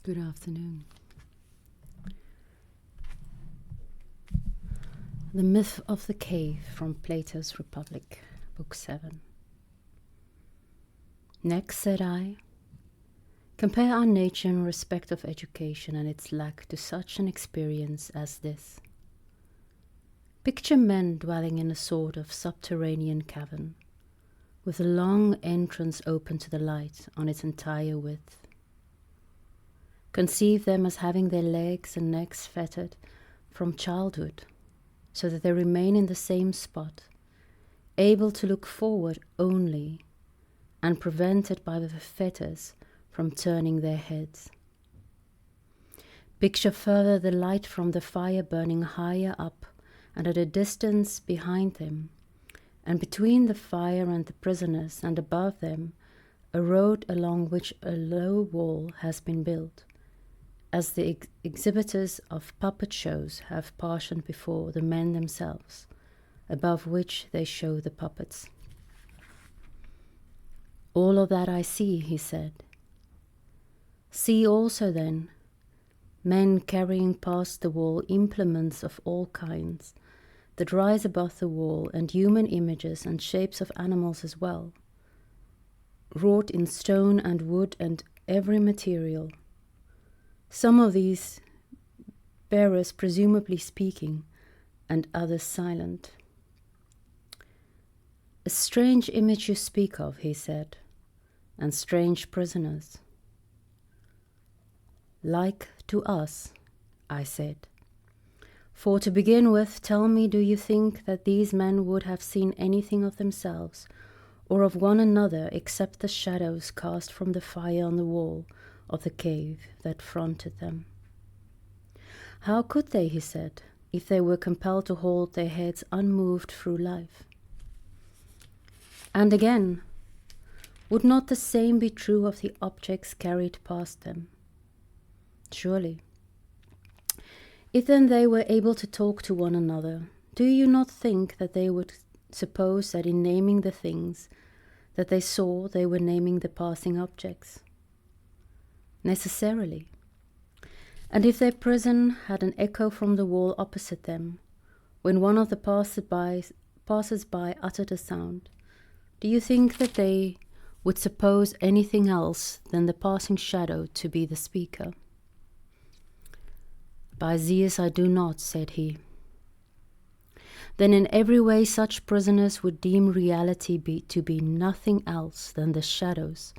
Good afternoon. The Myth of the Cave from Plato's Republic, Book 7. Next, said I, compare our nature in respect of education and its lack to such an experience as this. Picture men dwelling in a sort of subterranean cavern, with a long entrance open to the light on its entire width. Conceive them as having their legs and necks fettered from childhood, so that they remain in the same spot, able to look forward only, and prevented by the fetters from turning their heads. Picture further the light from the fire burning higher up and at a distance behind them, and between the fire and the prisoners, and above them a road along which a low wall has been built, as the exhibitors of puppet shows have partitioned before the men themselves, above which they show the puppets. All of that I see, he said. See also, then, men carrying past the wall implements of all kinds, that rise above the wall, and human images and shapes of animals as well, wrought in stone and wood and every material. Some of these bearers presumably speaking, and others silent. A strange image you speak of, he said, and strange prisoners. Like to us, I said. For to begin with, tell me, do you think that these men would have seen anything of themselves, or of one another, except the shadows cast from the fire on the wall of the cave that fronted them? How could they, he said, if they were compelled to hold their heads unmoved through life? And again, would not the same be true of the objects carried past them? Surely. If then they were able to talk to one another, do you not think that they would suppose that in naming the things that they saw, they were naming the passing objects? Necessarily. And if their prison had an echo from the wall opposite them, when one of the passers-by uttered a sound, do you think that they would suppose anything else than the passing shadow to be the speaker? By Zeus, I do not, said he. Then in every way such prisoners would deem reality to be nothing else than the shadows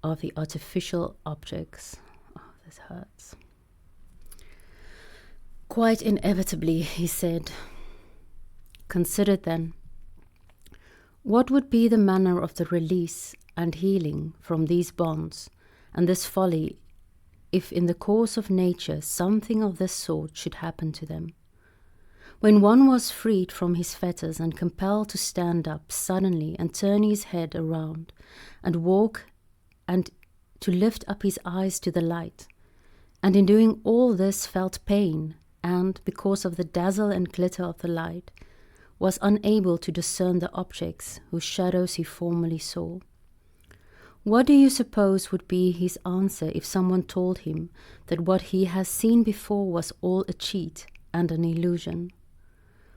of the artificial objects. Oh, this hurts. Quite inevitably, he said. Consider then, what would be the manner of the release and healing from these bonds and this folly if in the course of nature something of this sort should happen to them? When one was freed from his fetters and compelled to stand up suddenly and turn his head around and walk and to lift up his eyes to the light, and in doing all this felt pain, and, because of the dazzle and glitter of the light, was unable to discern the objects whose shadows he formerly saw. What do you suppose would be his answer if someone told him that what he has seen before was all a cheat and an illusion,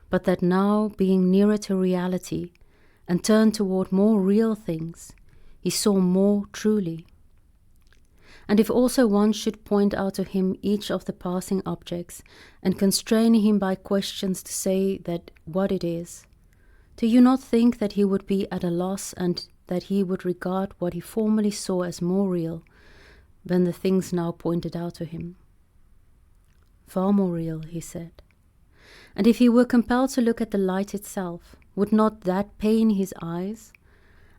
but that now, being nearer to reality and turned toward more real things, he saw more truly? And if also one should point out to him each of the passing objects and constrain him by questions to say that what it is, do you not think that he would be at a loss, and that he would regard what he formerly saw as more real than the things now pointed out to him? Far more real, he said. And if he were compelled to look at the light itself, would not that pain his eyes?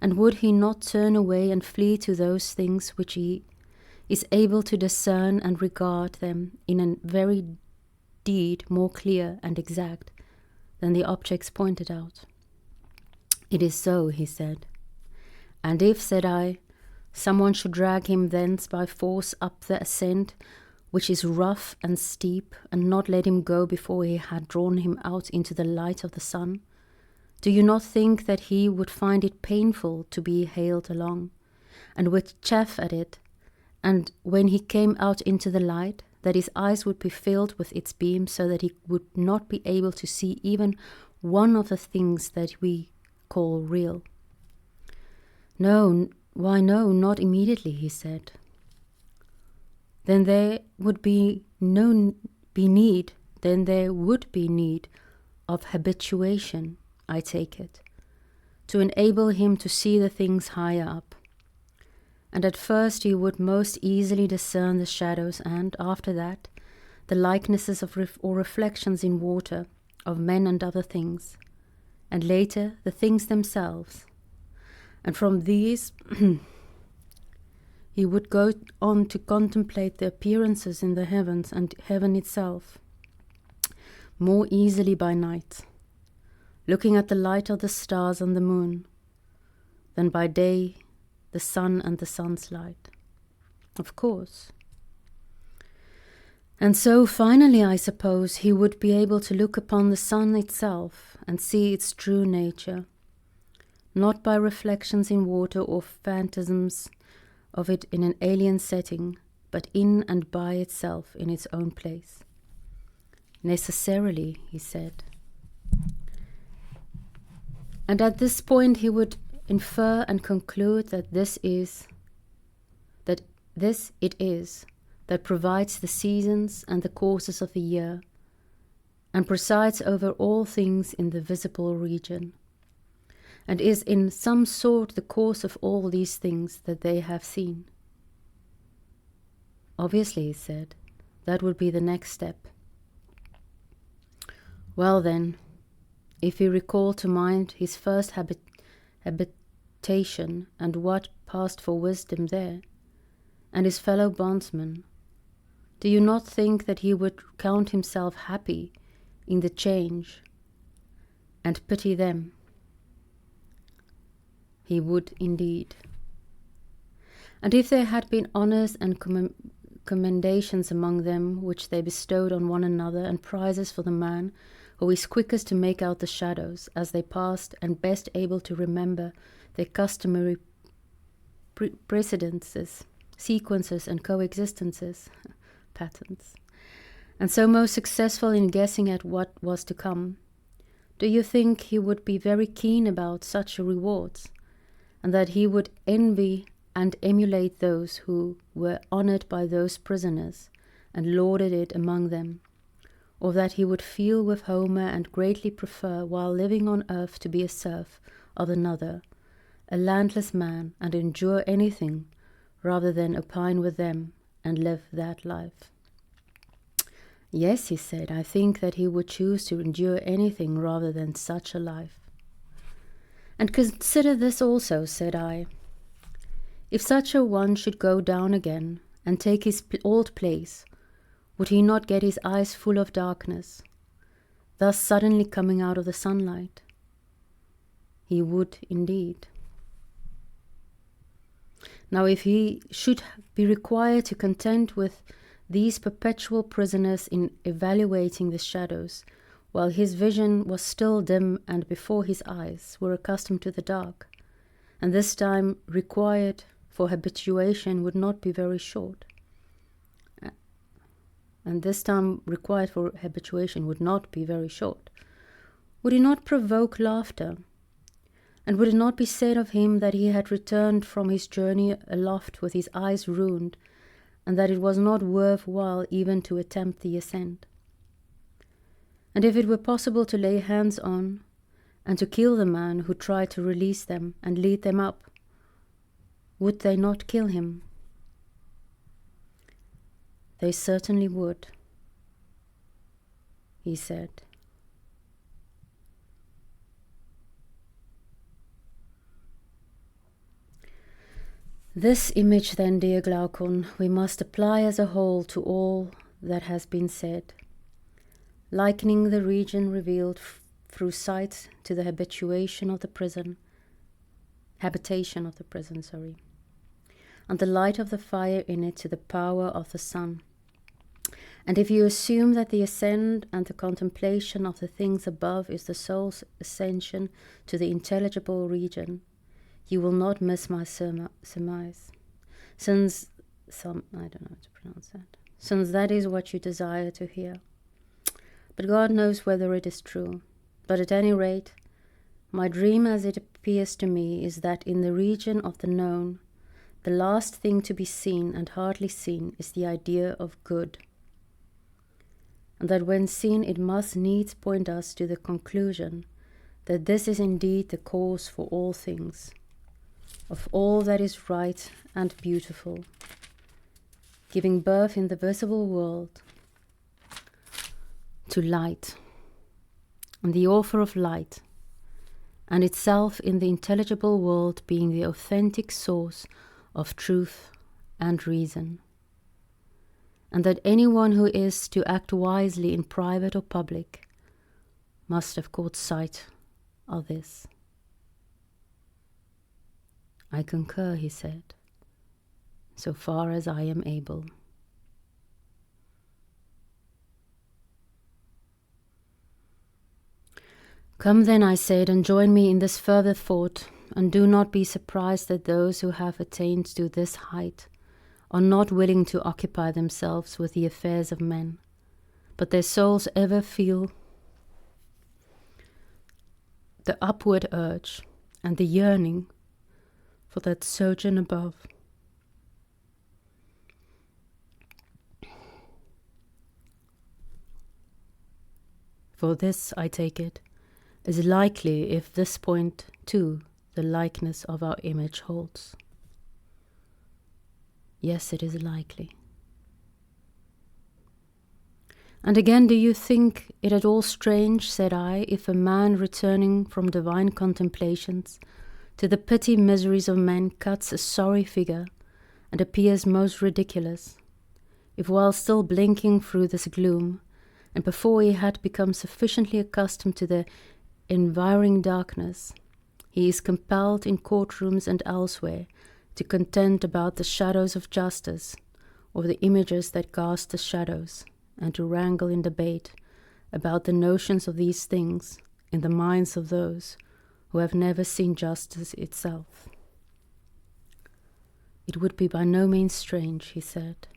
And would he not turn away and flee to those things which he is able to discern and regard them in a very deed more clear and exact than the objects pointed out? It is so, he said. And if, said I, someone should drag him thence by force up the ascent, which is rough and steep, and not let him go before he had drawn him out into the light of the sun, do you not think that he would find it painful to be haled along, and would chafe at it, and when he came out into the light, that his eyes would be filled with its beam, so that he would not be able to see even one of the things that we call real. No, why no, not immediately, he said. Then there would be need of habituation, I take it, to enable him to see the things higher up. And at first he would most easily discern the shadows, and after that the likenesses of or reflections in water of men and other things, and later the things themselves. And from these he would go on to contemplate the appearances in the heavens and heaven itself, more easily by night, looking at the light of the stars and the moon, than by day the sun and the sun's light. Of course. And so finally, I suppose, he would be able to look upon the sun itself and see its true nature, not by reflections in water or phantasms of it in an alien setting, but in and by itself in its own place. Necessarily, he said. And at this point he would infer and conclude that this it is that provides the seasons and the courses of the year, and presides over all things in the visible region, and is in some sort the cause of all these things that they have seen. Obviously, he said, that would be the next step. Well then, if we recall to mind his first habitation and what passed for wisdom there, and his fellow bondsmen, do you not think that he would count himself happy in the change and pity them? He would indeed. And if there had been honours and commendations among them which they bestowed on one another, and prizes for the man who is quickest to make out the shadows as they passed, and best able to remember their customary precedences, sequences and coexistences, patterns, and so most successful in guessing at what was to come, do you think he would be very keen about such rewards, and that he would envy and emulate those who were honoured by those prisoners and lauded it among them, or that he would feel with Homer and greatly prefer, while living on earth, to be a serf of another, a landless man, and endure anything rather than opine with them and live that life? Yes, he said, I think that he would choose to endure anything rather than such a life. And consider this also, said I. If such a one should go down again and take his old place, would he not get his eyes full of darkness, thus suddenly coming out of the sunlight? He would indeed. Now, if he should be required to contend with these perpetual prisoners in evaluating the shadows, while his vision was still dim and before his eyes were accustomed to the dark, and this time required for habituation would not be very short. Would he not provoke laughter? And would it not be said of him that he had returned from his journey aloft with his eyes ruined, and that it was not worth while even to attempt the ascent? And if it were possible to lay hands on and to kill the man who tried to release them and lead them up, would they not kill him? They certainly would, he said. This image then, dear Glaucon, we must apply as a whole to all that has been said, likening the region revealed through sight to the habitation of the prison, and the light of the fire in it to the power of the sun. And if you assume that the ascent and the contemplation of the things above is the soul's ascension to the intelligible region, you will not miss my surmise, since I don't know how to pronounce that. Since that is what you desire to hear. But God knows whether it is true. But at any rate, my dream as it appears to me is that in the region of the known, the last thing to be seen and hardly seen is the idea of good. And that when seen it must needs point us to the conclusion that this is indeed the cause for all things, of all that is right and beautiful, giving birth in the visible world to light, and the author of light, and itself in the intelligible world being the authentic source of truth and reason, and that anyone who is to act wisely in private or public must have caught sight of this. I concur, he said, so far as I am able. Come then, I said, and join me in this further thought, and do not be surprised that those who have attained to this height are not willing to occupy themselves with the affairs of men, but their souls ever feel the upward urge and the yearning for that sojourn above. For this, I take it, is likely if this point, too, the likeness of our image holds. Yes, it is likely. And again, do you think it at all strange, said I, if a man returning from divine contemplations to the petty miseries of men cuts a sorry figure and appears most ridiculous, if while still blinking through this gloom, and before he had become sufficiently accustomed to the environing darkness, he is compelled in courtrooms and elsewhere to contend about the shadows of justice, or the images that cast the shadows, and to wrangle in debate about the notions of these things in the minds of those who have never seen justice itself. It would be by no means strange, he said.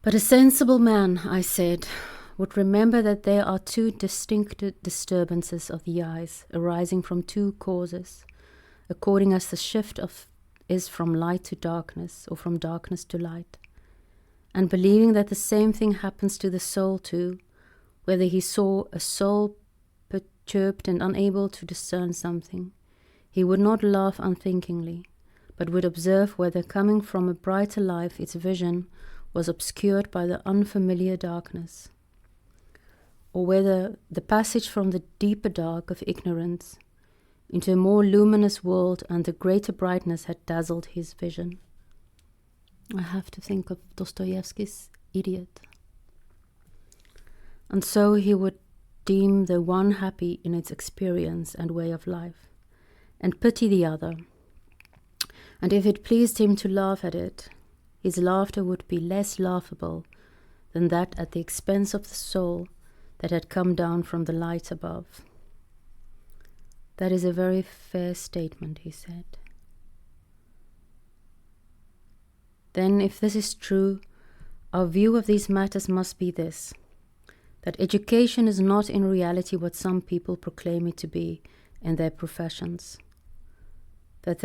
But a sensible man, I said, would remember that there are two distinct disturbances of the eyes arising from two causes, according as the shift is from light to darkness, or from darkness to light, and believing that the same thing happens to the soul too, whether he saw a soul perturbed and unable to discern something, he would not laugh unthinkingly, but would observe whether coming from a brighter life its vision was obscured by the unfamiliar darkness, or whether the passage from the deeper dark of ignorance into a more luminous world and the greater brightness had dazzled his vision. I have to think of Dostoevsky's Idiot. And so he would deem the one happy in its experience and way of life, and pity the other. And if it pleased him to laugh at it, his laughter would be less laughable than that at the expense of the soul that had come down from the light above. That is a very fair statement, he said. Then, if this is true, our view of these matters must be this, that education is not in reality what some people proclaim it to be in their professions, that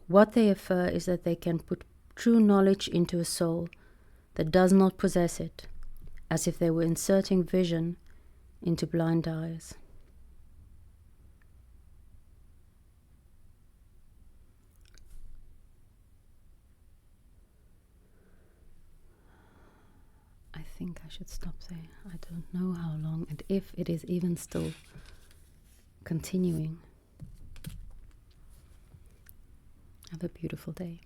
what they affirm is that they can put true knowledge into a soul that does not possess it, as if they were inserting vision into blind eyes. I think I should stop there. I don't know how long, and if it is even still continuing. Have a beautiful day.